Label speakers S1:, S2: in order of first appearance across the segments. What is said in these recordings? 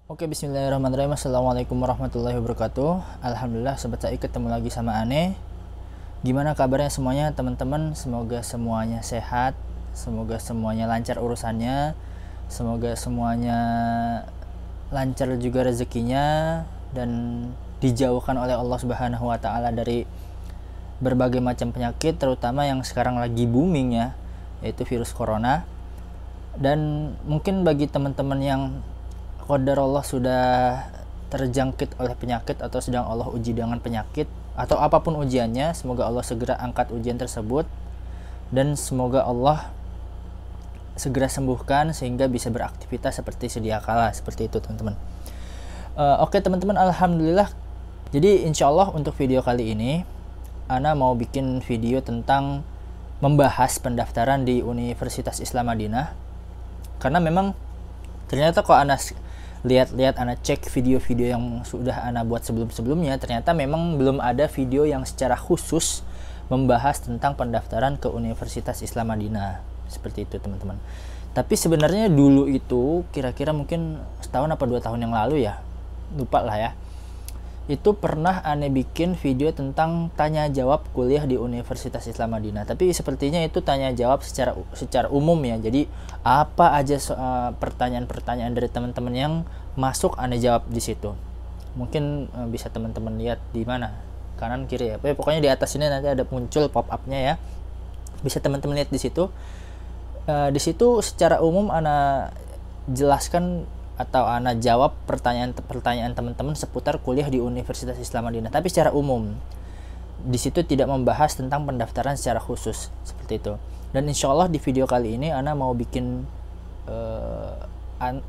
S1: Oke, bismillahirrahmanirrahim. Assalamualaikum warahmatullahi wabarakatuh. Alhamdulillah, sobat saya ketemu lagi sama Ane. Gimana kabarnya semuanya teman-teman? Semoga semuanya sehat, semoga semuanya lancar urusannya, semoga semuanya lancar juga rezekinya, dan dijauhkan oleh Allah Subhanahu wa Ta'ala dari berbagai macam penyakit, terutama yang sekarang lagi booming ya, yaitu virus corona. Dan mungkin bagi teman-teman yang qadar Allah sudah terjangkit oleh penyakit atau sedang Allah uji dengan penyakit atau apapun ujiannya, semoga Allah segera angkat ujian tersebut dan semoga Allah segera sembuhkan sehingga bisa beraktivitas seperti sedia kala, seperti itu teman-teman. Oke teman-teman, alhamdulillah. Jadi insya Allah untuk video kali ini Ana mau bikin video tentang membahas pendaftaran di Universitas Islam Madinah, karena memang ternyata kok Ana lihat-lihat, Ana cek video-video yang sudah Ana buat sebelum-sebelumnya, ternyata memang belum ada video yang secara khusus membahas tentang pendaftaran ke Universitas Islam Madinah, seperti itu teman-teman. Tapi sebenarnya dulu itu kira-kira mungkin setahun apa 2 tahun yang lalu ya, lupa lah ya, itu pernah Ana bikin video tentang tanya jawab kuliah di Universitas Islam Madinah. Tapi sepertinya itu tanya jawab secara umum ya. Jadi apa aja pertanyaan-pertanyaan dari teman-teman yang masuk Ana jawab di situ. Mungkin bisa teman-teman lihat di mana, kanan kiri ya. Pokoknya di atas ini nanti ada muncul pop-up-nya ya. Bisa teman-teman lihat di situ. Di situ secara umum Ana jelaskan atau Ana jawab pertanyaan teman-teman seputar kuliah di Universitas Islam Madinah, tapi secara umum. Di situ tidak membahas tentang pendaftaran secara khusus, seperti itu. Dan insya Allah di video kali ini Ana mau bikin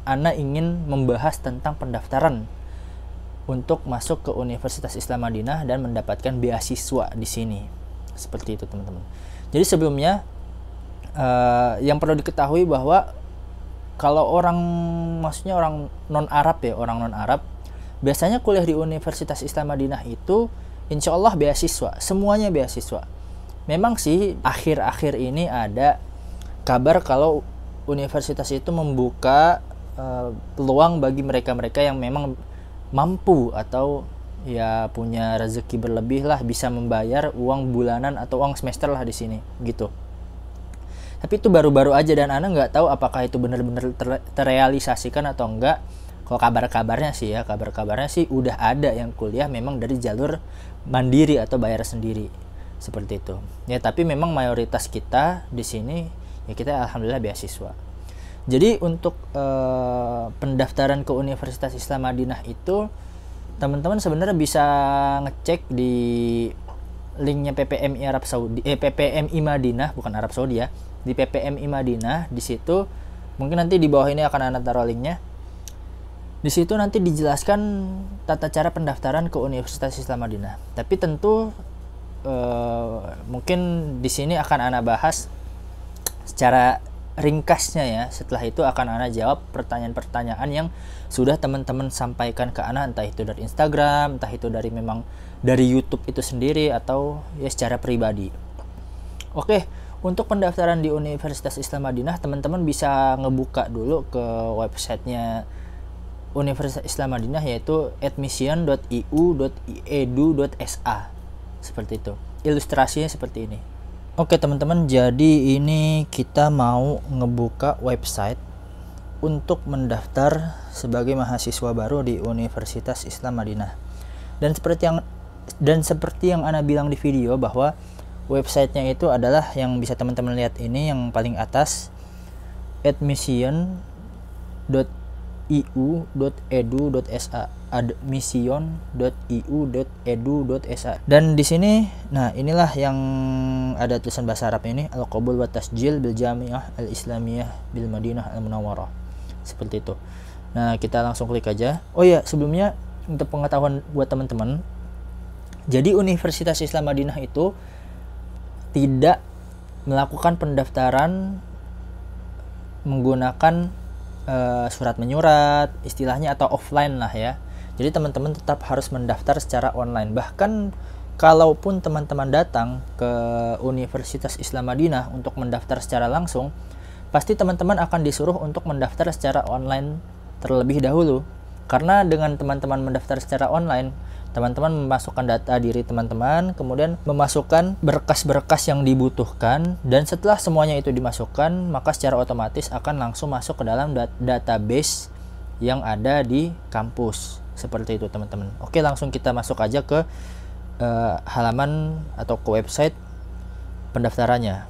S1: Ana ingin membahas tentang pendaftaran untuk masuk ke Universitas Islam Madinah dan mendapatkan beasiswa di sini, seperti itu teman-teman. Jadi sebelumnya yang perlu diketahui bahwa kalau maksudnya orang non Arab ya, orang non Arab biasanya kuliah di Universitas Islam Madinah itu insya Allah beasiswa, semuanya beasiswa. Memang sih akhir-akhir ini ada kabar kalau universitas itu membuka peluang bagi mereka-mereka yang memang mampu atau ya punya rezeki berlebih lah, bisa membayar uang bulanan atau uang semester lah di sini gitu. Tapi itu baru-baru aja dan Ana nggak tahu apakah itu benar-benar terrealisasikan atau enggak. Kalau kabar-kabarnya sih udah ada yang kuliah memang dari jalur mandiri atau bayar sendiri, seperti itu. Ya tapi memang mayoritas kita di sini ya kita alhamdulillah beasiswa. Jadi untuk pendaftaran ke Universitas Islam Madinah itu teman-teman sebenarnya bisa ngecek di linknya PPMI Arab Saudi, PPMI Madinah, bukan Arab Saudi ya, di PPMI Madinah. Di situ mungkin nanti di bawah ini akan Ana taruh linknya. Di situ nanti dijelaskan tata cara pendaftaran ke Universitas Islam Madinah. Tapi tentu mungkin di sini akan Ana bahas secara ringkasnya ya. Setelah itu akan Ana jawab pertanyaan-pertanyaan yang sudah teman-teman sampaikan ke Ana, entah itu dari Instagram, entah itu dari memang dari YouTube itu sendiri atau ya secara pribadi. Oke, untuk pendaftaran di Universitas Islam Madinah teman-teman bisa ngebuka dulu ke websitenya Universitas Islam Madinah, yaitu admission.iu.edu.sa, seperti itu. Ilustrasinya seperti ini. Oke teman-teman, jadi ini kita mau ngebuka website untuk mendaftar sebagai mahasiswa baru di Universitas Islam Madinah. Dan seperti yang Ana bilang di video bahwa websitenya itu adalah yang bisa teman-teman lihat ini yang paling atas, admission.iu.edu.sa, admission.iu.edu.sa. Dan di sini, nah inilah yang ada tulisan bahasa Arab ini, Al-Qabul wa Tasjil bil Jami'ah Al-Islamiyah bil Madinah Al-Munawwarah, seperti itu. Nah kita langsung klik aja. Oh ya, sebelumnya untuk pengetahuan buat teman-teman, jadi Universitas Islam Madinah itu tidak melakukan pendaftaran menggunakan surat menyurat istilahnya atau offline lah ya. Jadi teman-teman tetap harus mendaftar secara online. Bahkan kalaupun teman-teman datang ke Universitas Islam Madinah untuk mendaftar secara langsung, pasti teman-teman akan disuruh untuk mendaftar secara online terlebih dahulu. Karena dengan teman-teman mendaftar secara online, teman-teman memasukkan data diri teman-teman, kemudian memasukkan berkas-berkas yang dibutuhkan, dan setelah semuanya itu dimasukkan, maka secara otomatis akan langsung masuk ke dalam database yang ada di kampus. Seperti itu teman-teman. Oke, langsung kita masuk aja ke halaman atau ke website pendaftarannya.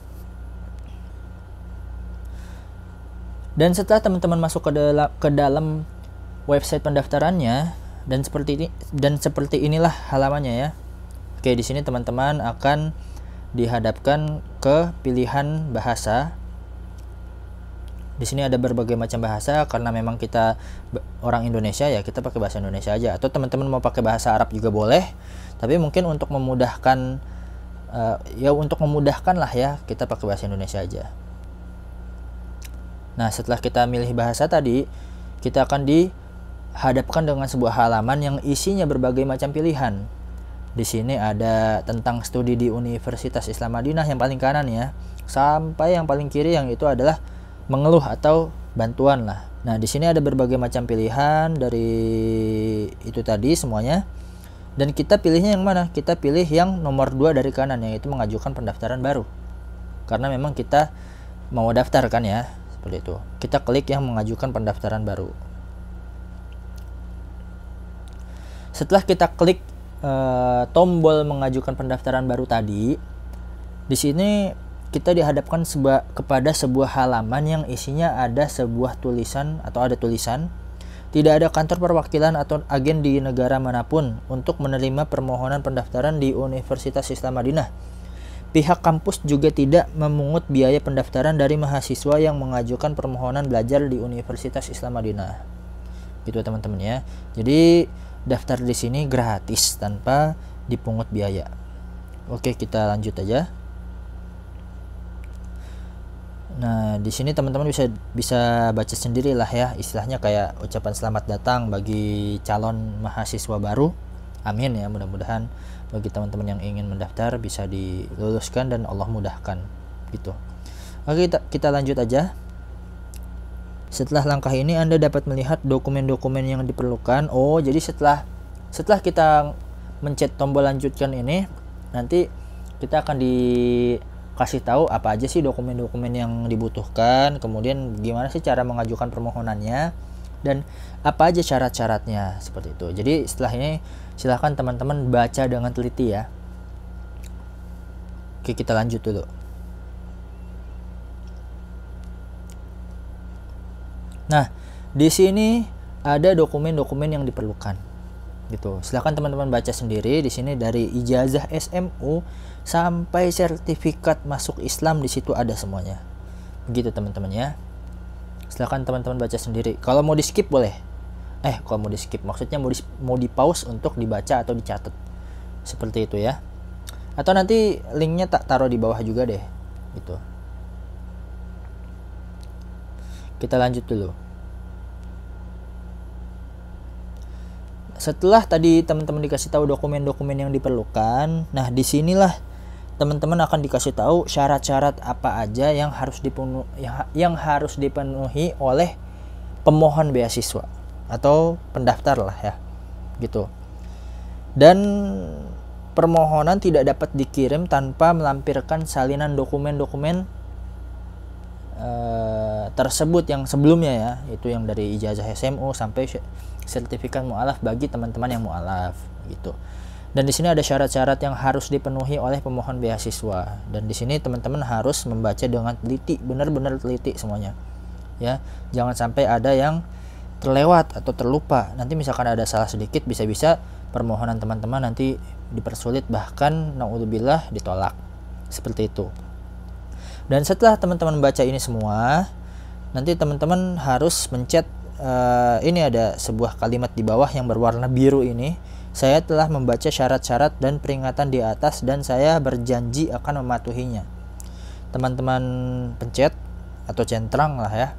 S1: Dan setelah teman-teman masuk ke dalam website pendaftarannya, dan seperti inilah halamannya ya. Oke, di sini teman-teman akan dihadapkan ke pilihan bahasa. Di sini ada berbagai macam bahasa, karena memang kita orang Indonesia ya, kita pakai bahasa Indonesia aja. Atau teman-teman mau pakai bahasa Arab juga boleh, tapi mungkin untuk memudahkan lah ya, kita pakai bahasa Indonesia aja. Nah, setelah kita milih bahasa tadi, kita akan dihadapkan dengan sebuah halaman yang isinya berbagai macam pilihan. Di sini ada tentang studi di Universitas Islam Madinah yang paling kanan ya, sampai yang paling kiri yang itu adalah mengeluh atau bantuan lah. Nah, di sini ada berbagai macam pilihan dari itu tadi semuanya. Dan kita pilihnya yang mana? Kita pilih yang nomor 2 dari kanan, yaitu mengajukan pendaftaran baru. Karena memang kita mau daftar kan ya, seperti itu. Kita klik yang mengajukan pendaftaran baru. Setelah kita klik tombol mengajukan pendaftaran baru tadi, di sini kita dihadapkan kepada sebuah halaman yang isinya ada sebuah tulisan atau ada tulisan, tidak ada kantor perwakilan atau agen di negara manapun untuk menerima permohonan pendaftaran di Universitas Islam Madinah. Pihak kampus juga tidak memungut biaya pendaftaran dari mahasiswa yang mengajukan permohonan belajar di Universitas Islam Madinah. Gitu teman-teman ya. Jadi daftar di sini gratis tanpa dipungut biaya. Oke, kita lanjut aja. Nah, di sini teman-teman bisa baca sendiri lah ya, istilahnya kayak ucapan selamat datang bagi calon mahasiswa baru. Amin ya, mudah-mudahan bagi teman-teman yang ingin mendaftar bisa diluluskan dan Allah mudahkan gitu. Oke, kita lanjut aja. Setelah langkah ini Anda dapat melihat dokumen-dokumen yang diperlukan. Oh, jadi setelah kita mencet tombol lanjutkan ini, nanti kita akan dikasih tahu apa aja sih dokumen-dokumen yang dibutuhkan, kemudian gimana sih cara mengajukan permohonannya, dan apa aja syarat-syaratnya, seperti itu. Jadi setelah ini silahkan teman-teman baca dengan teliti ya. Oke, kita lanjut dulu. Nah, di sini ada dokumen-dokumen yang diperlukan. Gitu. Silahkan teman-teman baca sendiri. Di sini dari ijazah SMU sampai sertifikat masuk Islam, di situ ada semuanya. Begitu teman-teman ya. Silahkan teman-teman baca sendiri. Kalau mau di skip boleh. Kalau mau di skip maksudnya mau di pause untuk dibaca atau dicatat. Seperti itu ya. Atau nanti linknya taruh di bawah juga deh. Gitu. Kita lanjut dulu. Setelah tadi teman-teman dikasih tahu dokumen-dokumen yang diperlukan, nah disinilah teman-teman akan dikasih tahu syarat-syarat apa aja yang harus dipenuhi oleh pemohon beasiswa atau pendaftar lah ya, gitu. Dan permohonan tidak dapat dikirim tanpa melampirkan salinan dokumen-dokumen tersebut yang sebelumnya ya, itu yang dari ijazah SMU sampai sertifikat mu'alaf bagi teman-teman yang mu'alaf gitu. Dan di sini ada syarat-syarat yang harus dipenuhi oleh pemohon beasiswa, dan di sini teman-teman harus membaca dengan teliti, benar-benar teliti semuanya ya. Jangan sampai ada yang terlewat atau terlupa. Nanti misalkan ada salah sedikit, bisa-bisa permohonan teman-teman nanti dipersulit, bahkan naudzubillah ditolak. Seperti itu. Dan setelah teman-teman baca ini semua, nanti teman-teman harus mencet ini ada sebuah kalimat di bawah yang berwarna biru ini. Saya telah membaca syarat-syarat dan peringatan di atas dan saya berjanji akan mematuhinya. Teman-teman pencet atau centang lah ya,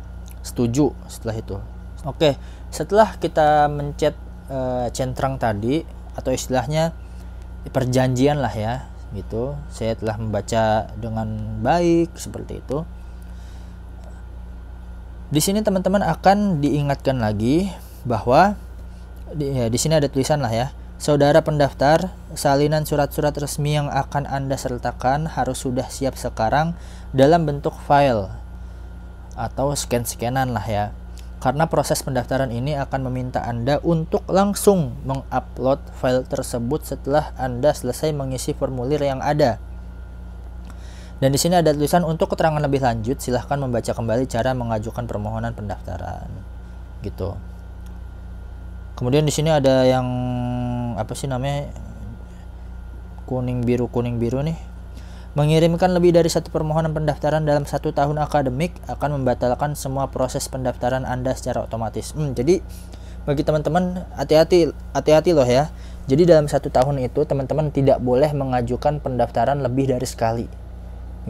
S1: setuju setelah itu. Oke, setelah kita mencet centang tadi, atau istilahnya perjanjian lah ya, gitu. Saya telah membaca dengan baik, seperti itu. Di sini teman-teman akan diingatkan lagi bahwa Di sini ada tulisan lah ya. Saudara pendaftar, salinan surat-surat resmi yang akan Anda sertakan harus sudah siap sekarang dalam bentuk file atau scan-scanan lah ya. Karena proses pendaftaran ini akan meminta Anda untuk langsung mengupload file tersebut setelah Anda selesai mengisi formulir yang ada. Dan di sini ada tulisan untuk keterangan lebih lanjut silahkan membaca kembali cara mengajukan permohonan pendaftaran. Gitu. Kemudian di sini ada yang apa sih namanya, kuning biru nih. Mengirimkan lebih dari satu permohonan pendaftaran dalam 1 tahun akademik akan membatalkan semua proses pendaftaran Anda secara otomatis. Jadi bagi teman-teman hati-hati loh ya. Jadi dalam 1 tahun itu teman-teman tidak boleh mengajukan pendaftaran lebih dari sekali.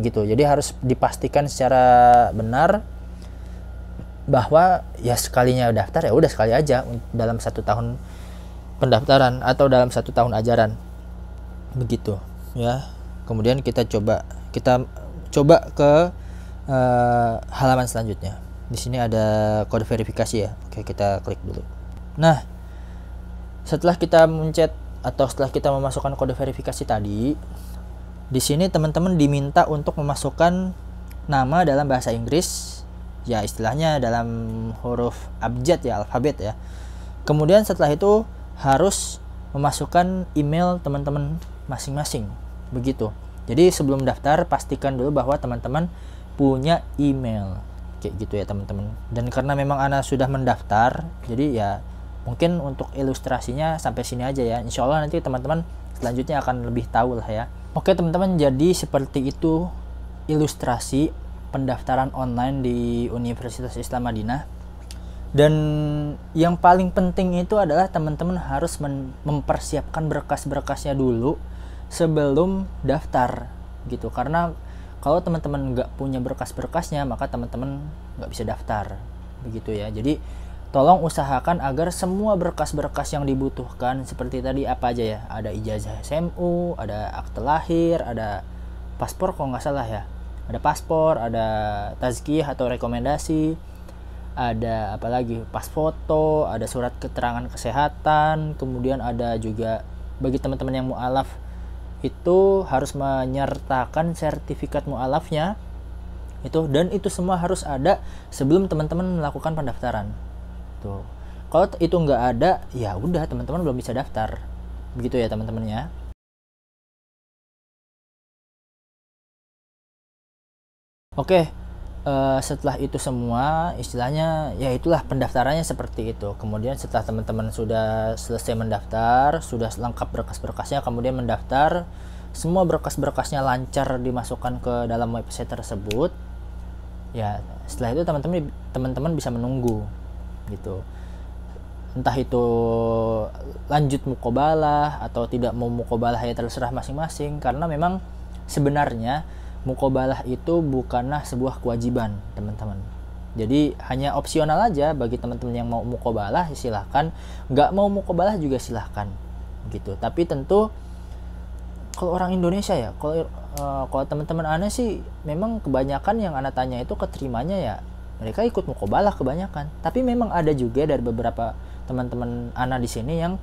S1: Gitu. Jadi harus dipastikan secara benar bahwa ya sekalinya daftar ya udah sekali aja dalam 1 tahun pendaftaran atau dalam 1 tahun ajaran, begitu ya. Kemudian kita coba ke halaman selanjutnya. Di sini ada kode verifikasi ya. Oke, kita klik dulu. Nah, setelah kita mencet atau setelah kita memasukkan kode verifikasi tadi, di sini teman-teman diminta untuk memasukkan nama dalam bahasa Inggris. Ya istilahnya dalam huruf abjad ya, alfabet ya. Kemudian setelah itu harus memasukkan email teman-teman masing-masing, begitu. Jadi sebelum daftar pastikan dulu bahwa teman-teman punya email, kayak gitu ya teman-teman. Dan karena memang Ana sudah mendaftar, jadi ya mungkin untuk ilustrasinya sampai sini aja ya. Insya Allah nanti teman-teman selanjutnya akan lebih tahu lah ya. Oke teman-teman, jadi seperti itu ilustrasi pendaftaran online di Universitas Islam Madinah. Dan yang paling penting itu adalah teman-teman harus mempersiapkan berkas-berkasnya dulu sebelum daftar gitu. Karena kalau teman-teman nggak punya berkas-berkasnya maka teman-teman nggak bisa daftar, begitu ya. Jadi tolong usahakan agar semua berkas-berkas yang dibutuhkan seperti tadi apa aja ya, ada ijazah SMU, ada akte lahir, ada paspor kalau nggak salah ya, ada paspor, ada tazkiyah atau rekomendasi, ada apa lagi, pas foto, ada surat keterangan kesehatan, kemudian ada juga bagi teman-teman yang mu'alaf itu harus menyertakan sertifikat mu'alafnya itu, dan itu semua harus ada sebelum teman-teman melakukan pendaftaran tuh. Kalau itu nggak ada ya udah teman-teman belum bisa daftar, begitu ya teman-teman ya. Oke, setelah itu semua istilahnya ya itulah pendaftarannya seperti itu. Kemudian setelah teman-teman sudah selesai mendaftar, sudah lengkap berkas-berkasnya, kemudian mendaftar, semua berkas-berkasnya lancar dimasukkan ke dalam website tersebut. Ya, setelah itu teman-teman bisa menunggu gitu. Entah itu lanjut muqabalah atau tidak mau muqabalah ya terserah masing-masing, karena memang sebenarnya muqabalah itu bukanlah sebuah kewajiban teman-teman. Jadi hanya opsional aja bagi teman-teman yang mau muqabalah silahkan, nggak mau muqabalah juga silahkan gitu. Tapi tentu kalau orang Indonesia ya, kalau teman-teman Ana sih memang kebanyakan yang Ana tanya itu keterimanya ya mereka ikut muqabalah kebanyakan. Tapi memang ada juga dari beberapa teman-teman Ana di sini yang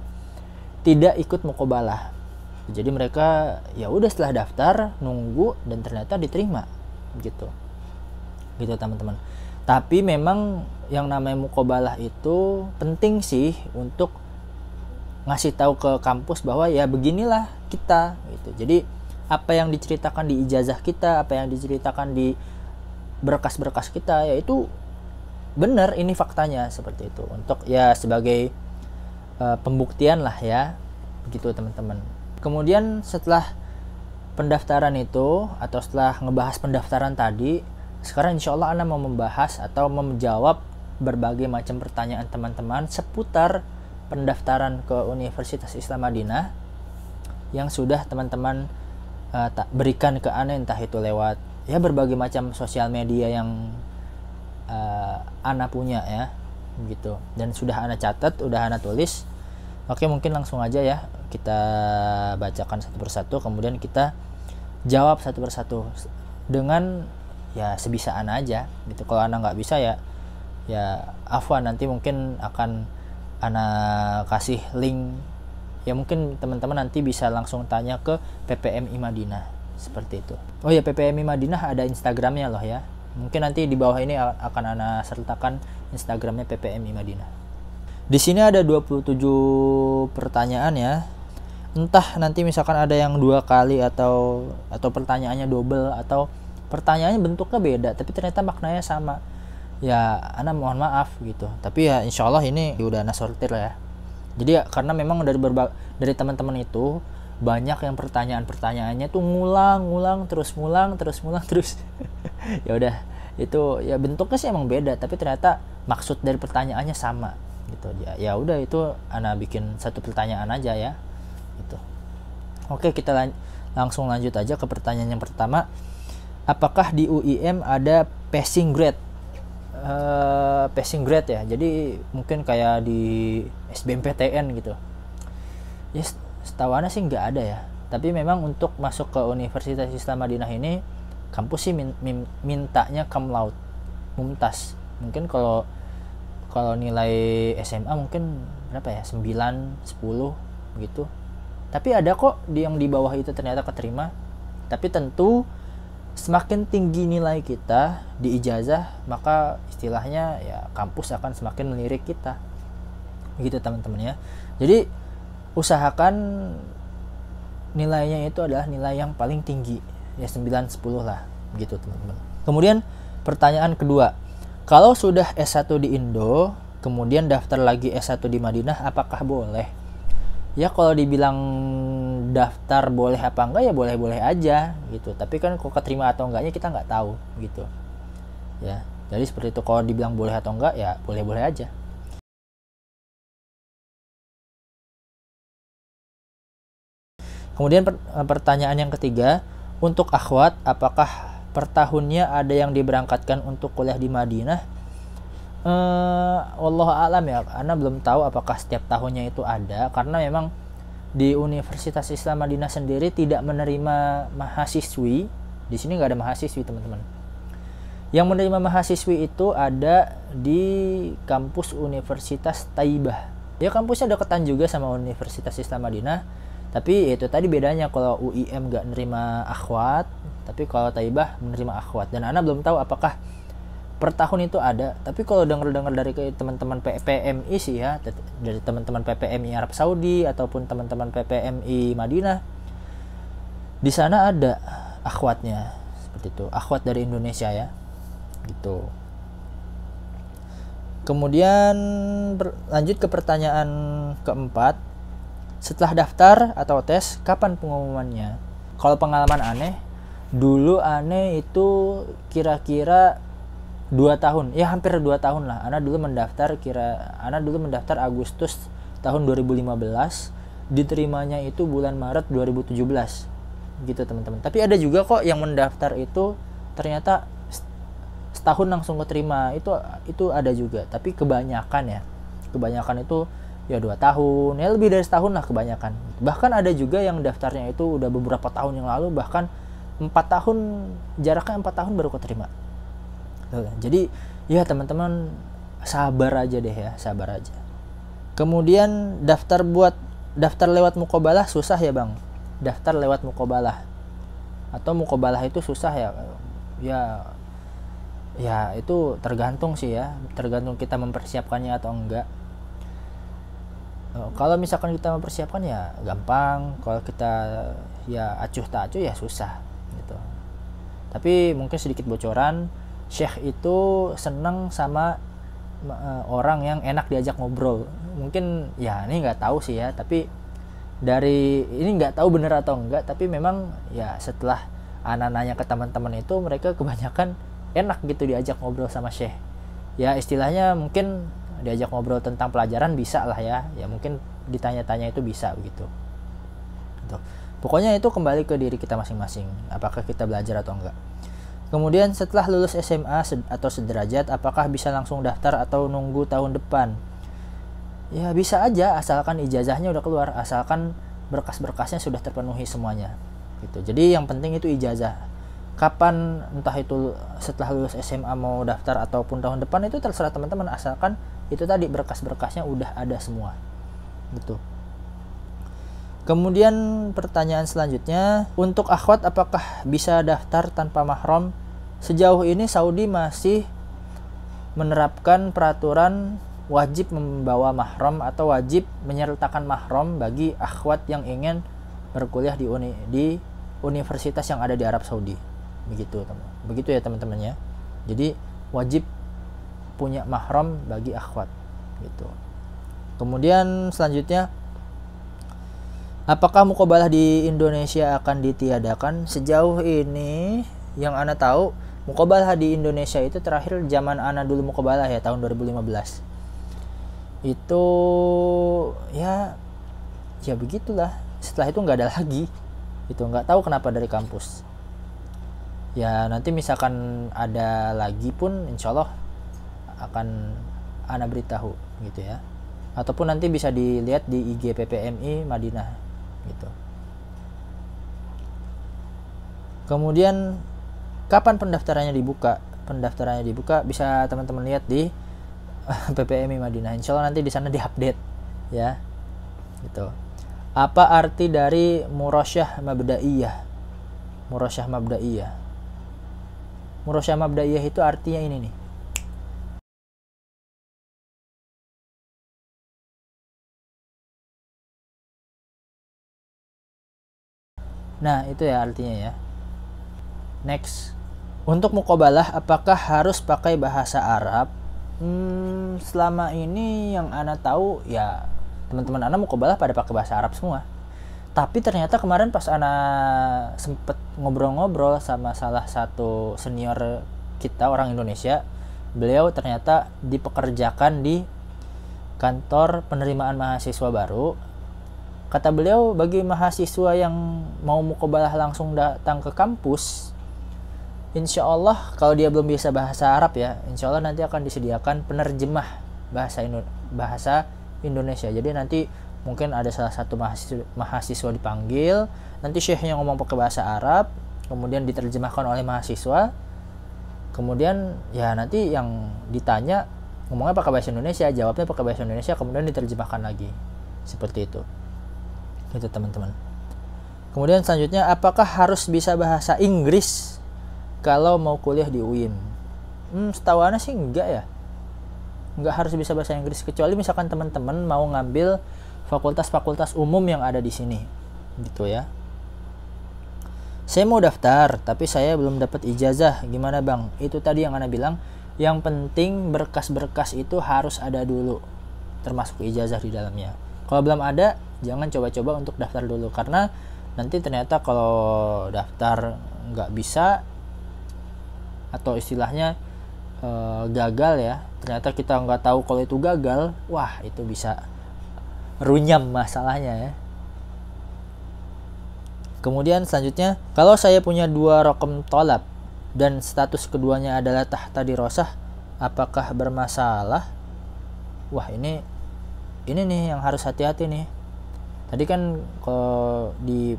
S1: tidak ikut muqabalah. Jadi mereka ya udah setelah daftar nunggu dan ternyata diterima gitu teman-teman. Tapi memang yang namanya muqabalah itu penting sih untuk ngasih tahu ke kampus bahwa ya beginilah kita gitu. Jadi apa yang diceritakan di ijazah kita, apa yang diceritakan di berkas-berkas kita, yaitu benar, ini faktanya seperti itu, untuk ya sebagai pembuktian lah ya, begitu teman-teman. Kemudian setelah pendaftaran itu atau setelah ngebahas pendaftaran tadi, sekarang insya Allah Ana mau membahas atau menjawab berbagai macam pertanyaan teman-teman seputar pendaftaran ke Universitas Islam Madinah yang sudah teman-teman berikan ke Ana, entah itu lewat ya berbagai macam sosial media yang Ana punya ya gitu, dan sudah Ana catat, udah Ana tulis. Oke, mungkin langsung aja ya kita bacakan satu persatu, kemudian kita jawab satu persatu dengan ya sebisa Ana aja gitu. Kalau Ana nggak bisa ya afwan, nanti mungkin akan Ana kasih link. Ya mungkin teman-teman nanti bisa langsung tanya ke PPMI Madinah seperti itu. Oh ya, PPMI Madinah ada Instagramnya loh ya. Mungkin nanti di bawah ini akan Ana sertakan Instagramnya PPMI Madinah. Di sini ada 27 pertanyaan ya. Entah nanti misalkan ada yang 2 kali atau pertanyaannya double, atau pertanyaannya bentuknya beda tapi ternyata maknanya sama. Ya Ana mohon maaf gitu. Tapi ya insya Allah ini udah Ana sortir lah ya. Jadi ya, karena memang dari teman-teman itu banyak yang pertanyaannya tuh ngulang terus. Ya udah, itu ya bentuknya sih emang beda tapi ternyata maksud dari pertanyaannya sama gitu. Ya udah, itu Ana bikin satu pertanyaan aja ya gitu. Oke, kita langsung lanjut aja ke pertanyaan yang pertama. Apakah di UIM ada passing grade? Passing grade ya, jadi mungkin kayak di SBMPTN gitu ya. Setahu Ana sih nggak ada ya, tapi memang untuk masuk ke Universitas Islam Madinah ini kampus sih mintanya cum laude mumtaz. Mungkin kalau nilai SMA mungkin berapa ya, 9, 10 gitu. Tapi ada kok yang di bawah itu ternyata keterima. Tapi tentu semakin tinggi nilai kita di ijazah, maka istilahnya ya kampus akan semakin melirik kita. Begitu teman-teman ya. Jadi usahakan nilainya itu adalah nilai yang paling tinggi. Ya 9, 10 lah gitu teman-teman. Kemudian pertanyaan kedua. Kalau sudah S1 di Indo, kemudian daftar lagi S1 di Madinah, apakah boleh? Ya kalau dibilang daftar boleh apa enggak, ya boleh-boleh aja gitu. Tapi kan kok keterima atau enggaknya kita nggak tahu gitu ya. Jadi seperti itu, kalau dibilang boleh atau enggak ya boleh-boleh aja. Kemudian pertanyaan yang ketiga, untuk akhwat apakah per tahunnya ada yang diberangkatkan untuk kuliah di Madinah? Wallahu a'lam ya, Ana belum tahu apakah setiap tahunnya itu ada, karena memang di Universitas Islam Madinah sendiri tidak menerima mahasiswi. Di sini nggak ada mahasiswi teman-teman. Yang menerima mahasiswi itu ada di kampus Universitas Taibah. Ya kampusnya deketan juga sama Universitas Islam Madinah, tapi itu tadi bedanya, kalau UIM nggak menerima akhwat, tapi kalau Taibah menerima akhwat. Dan Ana belum tahu apakah per tahun itu ada. Tapi kalau dengar dari teman-teman PPMI sih ya, dari teman-teman PPMI Arab Saudi ataupun teman-teman PPMI Madinah, di sana ada akhwatnya seperti itu, akhwat dari Indonesia ya gitu. Kemudian lanjut ke pertanyaan keempat. Setelah daftar atau tes, kapan pengumumannya? Kalau pengalaman Aneh, dulu Aneh itu kira-kira 2 tahun, ya hampir 2 tahun lah. Ana dulu mendaftar Agustus tahun 2015, diterimanya itu bulan Maret 2017 gitu teman-teman. Tapi ada juga kok yang mendaftar itu ternyata setahun langsung keterima, itu ada juga. Tapi kebanyakan itu ya 2 tahun, ya lebih dari setahun lah kebanyakan. Bahkan ada juga yang daftarnya itu udah beberapa tahun yang lalu, bahkan 4 tahun, jaraknya 4 tahun baru keterima. Jadi ya teman-teman sabar aja deh ya, sabar aja. Kemudian daftar lewat muqabalah susah ya Bang? Daftar lewat muqabalah atau muqabalah itu susah ya? Ya itu tergantung sih ya, tergantung kita mempersiapkannya atau enggak. Kalau misalkan kita mempersiapkan ya gampang, kalau kita ya acuh tak acuh ya susah gitu. Tapi mungkin sedikit bocoran, Syekh itu seneng sama orang yang enak diajak ngobrol. Mungkin ya ini nggak tahu sih ya, tapi dari ini nggak tahu bener atau enggak, tapi memang ya setelah Ana nanya ke teman-teman itu, mereka kebanyakan enak gitu diajak ngobrol sama Syekh. Ya istilahnya mungkin diajak ngobrol tentang pelajaran bisa lah ya, ya mungkin ditanya-tanya itu bisa begitu. Gitu. Pokoknya itu kembali ke diri kita masing-masing, apakah kita belajar atau enggak. Kemudian setelah lulus SMA atau sederajat, apakah bisa langsung daftar atau nunggu tahun depan? Ya bisa aja, asalkan ijazahnya udah keluar, asalkan berkas-berkasnya sudah terpenuhi semuanya gitu. Jadi yang penting itu ijazah. Kapan, entah itu setelah lulus SMA mau daftar ataupun tahun depan, itu terserah teman-teman, asalkan itu tadi berkas-berkasnya udah ada semua gitu. Kemudian pertanyaan selanjutnya, untuk akhwat apakah bisa daftar tanpa mahram? Sejauh ini Saudi masih menerapkan peraturan wajib membawa mahram atau wajib menyertakan mahram bagi akhwat yang ingin berkuliah di universitas yang ada di Arab Saudi. Begitu ya teman-teman ya. Jadi wajib punya mahram bagi akhwat gitu. Kemudian selanjutnya, apakah muqabalah di Indonesia akan ditiadakan? Sejauh ini yang ana tahu, muqabalah di Indonesia itu terakhir zaman ana dulu muqabalah ya, tahun 2015. Itu ya begitulah. Setelah itu nggak ada lagi. Itu nggak tahu kenapa dari kampus. Ya nanti misalkan ada lagi pun insya Allah akan ana beritahu gitu ya. Ataupun nanti bisa dilihat di IG PPMI Madinah gitu. Kemudian kapan pendaftarannya dibuka? Pendaftarannya dibuka bisa teman-teman lihat di PPMI Madinah. Insya Allah nanti di sana diupdate ya. Gitu. Apa arti dari murasyah mabda'iyah? Murasyah mabda'iyah. Murasyah mabda'iyah itu artinya ini nih. Nah, itu ya artinya ya. Next. Untuk muqabalah apakah harus pakai bahasa Arab? Selama ini yang ana tahu ya teman-teman ana muqabalah pada pakai bahasa Arab semua. Tapi ternyata kemarin pas ana sempet ngobrol-ngobrol sama salah satu senior kita orang Indonesia, beliau ternyata dipekerjakan di kantor penerimaan mahasiswa baru. Kata beliau, bagi mahasiswa yang mau muqabalah langsung datang ke kampus, insya Allah kalau dia belum bisa bahasa Arab ya, insya Allah nanti akan disediakan penerjemah bahasa Indonesia. Jadi nanti mungkin ada salah satu mahasiswa dipanggil, nanti syekhnya ngomong pakai bahasa Arab, kemudian diterjemahkan oleh mahasiswa, kemudian ya nanti yang ditanya ngomongnya pakai bahasa Indonesia, jawabnya pakai bahasa Indonesia, kemudian diterjemahkan lagi, seperti itu gitu teman-teman. Kemudian selanjutnya, apakah harus bisa bahasa Inggris kalau mau kuliah di UIN? Setahu ana sih enggak ya, enggak harus bisa bahasa Inggris, kecuali misalkan teman-teman mau ngambil fakultas-fakultas umum yang ada di sini gitu ya. Saya mau daftar tapi saya belum dapat ijazah, gimana bang? Itu tadi yang ana bilang, yang penting berkas-berkas itu harus ada dulu, termasuk ijazah di dalamnya. Kalau belum ada, jangan coba-coba untuk daftar dulu, karena nanti ternyata kalau daftar nggak bisa atau istilahnya gagal ya, ternyata kita nggak tahu kalau itu gagal, wah itu bisa runyam masalahnya ya. Kemudian selanjutnya, kalau saya punya 2 raqam tolab dan status keduanya adalah tahta dirosah, apakah bermasalah? Wah ini nih yang harus hati-hati nih. Tadi kan kalau di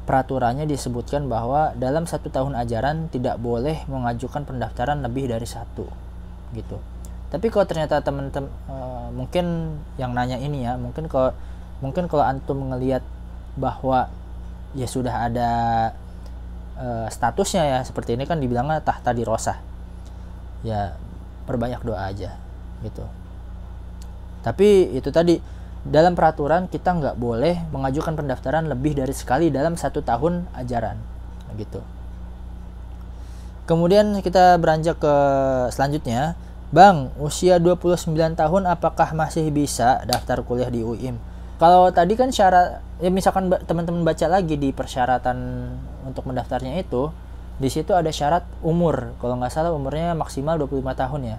S1: peraturannya disebutkan bahwa dalam 1 tahun ajaran tidak boleh mengajukan pendaftaran lebih dari 1 gitu. Tapi kalau ternyata teman-teman mungkin yang nanya ini ya, mungkin kalau antum ngelihat bahwa ya sudah ada statusnya ya seperti ini, kan dibilangnya tahta dirosah, ya perbanyak doa aja gitu. Tapi itu tadi, dalam peraturan kita nggak boleh mengajukan pendaftaran lebih dari sekali dalam 1 tahun ajaran gitu. Kemudian kita beranjak ke selanjutnya, bang, usia 29 tahun apakah masih bisa daftar kuliah di UIM? Kalau tadi kan syarat ya, misalkan teman-teman baca lagi di persyaratan untuk mendaftarnya itu, di situ ada syarat umur, kalau nggak salah umurnya maksimal 25 tahun ya.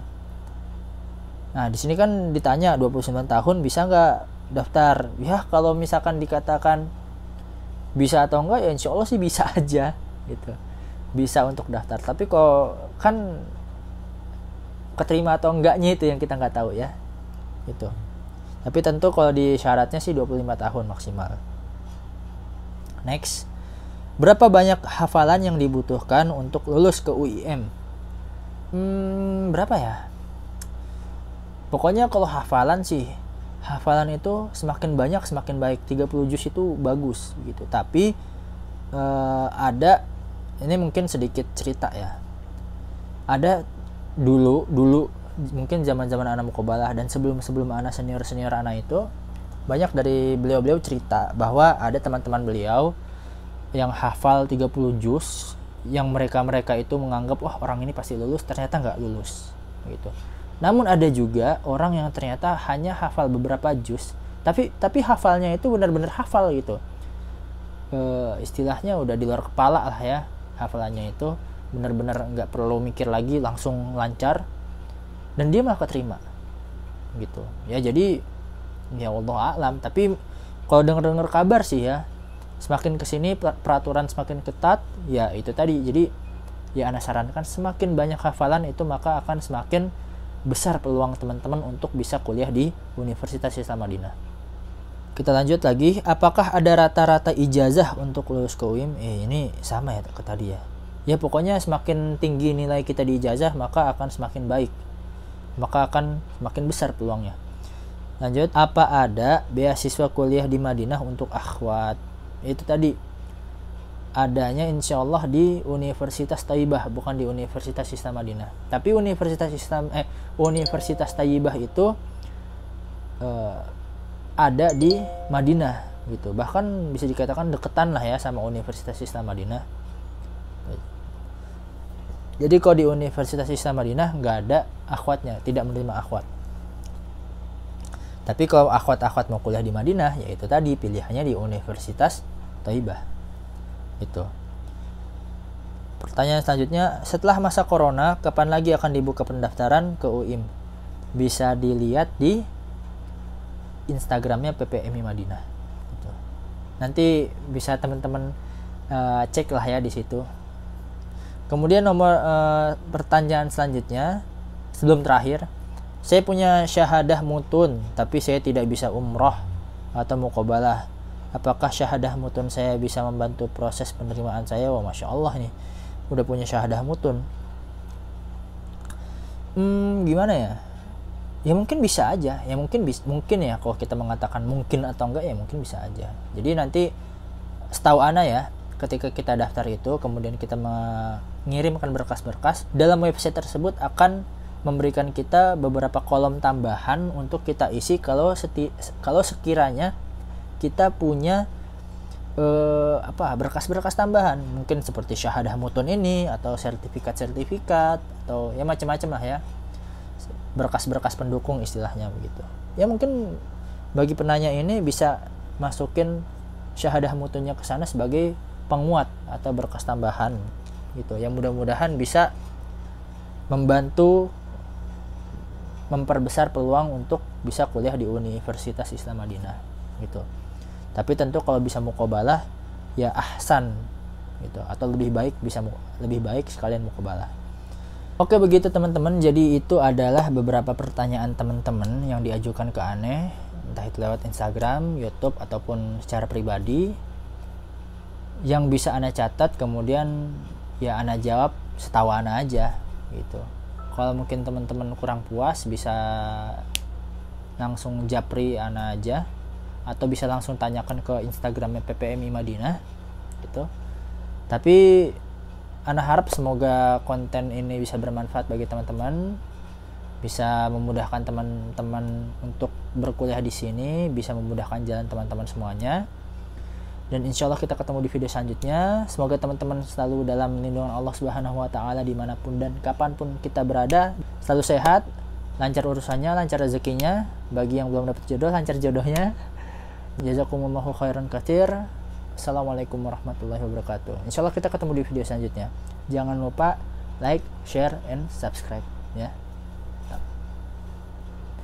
S1: Nah di sini kan ditanya 29 tahun bisa nggak daftar? Ya kalau misalkan dikatakan bisa atau enggak, ya insya Allah sih bisa aja gitu, bisa untuk daftar. Tapi kok kan keterima atau enggaknya itu yang kita nggak tahu ya gitu. Tapi tentu kalau di syaratnya sih 25 tahun maksimal. Next, berapa banyak hafalan yang dibutuhkan untuk lulus ke UIM? Berapa ya? Pokoknya kalau hafalan sih, hafalan itu semakin banyak semakin baik. 30 juz itu bagus gitu. Tapi ada, ini mungkin sedikit cerita ya. Ada dulu mungkin zaman-zaman anak mukobalah dan sebelum anak senior anak itu, banyak dari beliau cerita bahwa ada teman-teman beliau yang hafal 30 juz, yang mereka itu menganggap wah orang ini pasti lulus, ternyata nggak lulus gitu. Namun ada juga orang yang ternyata hanya hafal beberapa juz, tapi hafalnya itu benar-benar hafal gitu. Istilahnya udah di luar kepala lah ya, hafalannya itu benar-benar nggak perlu mikir lagi, langsung lancar, dan dia malah keterima gitu ya. Jadi ya Allah a'lam. Tapi kalau dengar kabar sih ya, semakin kesini peraturan semakin ketat ya, itu tadi. Jadi ya ana sarankan semakin banyak hafalan itu maka akan semakin besar peluang teman-teman untuk bisa kuliah di Universitas Islam Madinah. Kita lanjut lagi, apakah ada rata-rata ijazah untuk lulus ke UIM? Ini sama ya ke tadi ya. Ya pokoknya semakin tinggi nilai kita di ijazah maka akan semakin baik, maka akan semakin besar peluangnya. Lanjut, apa ada beasiswa kuliah di Madinah untuk akhwat? Itu tadi adanya insya Allah di Universitas Thayyibah, bukan di Universitas Islam Madinah. Tapi Universitas Thayyibah itu ada di Madinah gitu. Bahkan bisa dikatakan deketan lah ya sama Universitas Islam Madinah. Jadi kalau di Universitas Islam Madinah nggak ada akhwatnya, tidak menerima akhwat. Tapi kalau akhwat mau kuliah di Madinah, ya itu tadi pilihannya di Universitas Thayyibah. Itu. Pertanyaan selanjutnya, setelah masa corona, kapan lagi akan dibuka pendaftaran ke UIM? Bisa dilihat di Instagramnya PPMI Madinah. Gitu. Nanti bisa teman-teman cek lah ya di situ. Kemudian pertanyaan selanjutnya, sebelum terakhir, saya punya syahadah mutun, tapi saya tidak bisa umroh atau muqabalah. Apakah syahadah mutun saya bisa membantu proses penerimaan saya? Wah, Masya Allah nih, udah punya syahadah mutun. Gimana ya? Ya mungkin bisa aja, ya mungkin ya kalau kita mengatakan mungkin atau enggak, ya mungkin bisa aja. Jadi nanti setahu ana ya, ketika kita daftar itu, kemudian kita mengirimkan berkas-berkas, dalam website tersebut akan memberikan kita beberapa kolom tambahan untuk kita isi kalau sekiranya kita punya berkas-berkas tambahan, mungkin seperti syahadah mutun ini atau sertifikat atau ya macam-macam lah ya, berkas-berkas pendukung istilahnya begitu. Ya mungkin bagi penanya ini bisa masukin syahadah mutunnya ke sana sebagai penguat atau berkas tambahan gitu. Yang mudah-mudahan bisa membantu memperbesar peluang untuk bisa kuliah di Universitas Islam Madinah gitu. Tapi tentu kalau bisa muqabalah ya ahsan gitu, atau lebih baik sekalian muqabalah. Oke, begitu teman-teman. Jadi itu adalah beberapa pertanyaan teman-teman yang diajukan ke Ane, entah itu lewat Instagram, YouTube ataupun secara pribadi, yang bisa Ane catat, kemudian ya Ane jawab setahu Ane aja gitu. Kalau mungkin teman-teman kurang puas, bisa langsung japri Ane aja, atau bisa langsung tanyakan ke Instagramnya PPMI Madinah gitu. Tapi Ana harap semoga konten ini bisa bermanfaat bagi teman-teman, bisa memudahkan teman-teman untuk berkuliah di sini, bisa memudahkan jalan teman-teman semuanya. Dan insya Allah kita ketemu di video selanjutnya. Semoga teman-teman selalu dalam lindungan Allah Subhanahu wa Ta'ala dimanapun dan kapanpun kita berada, selalu sehat, lancar urusannya, lancar rezekinya. Bagi yang belum dapat jodoh, lancar jodohnya. Jazakumullahu khairan katsir. Assalamualaikum warahmatullahi wabarakatuh. Insya Allah kita ketemu di video selanjutnya. Jangan lupa like, share, and subscribe ya.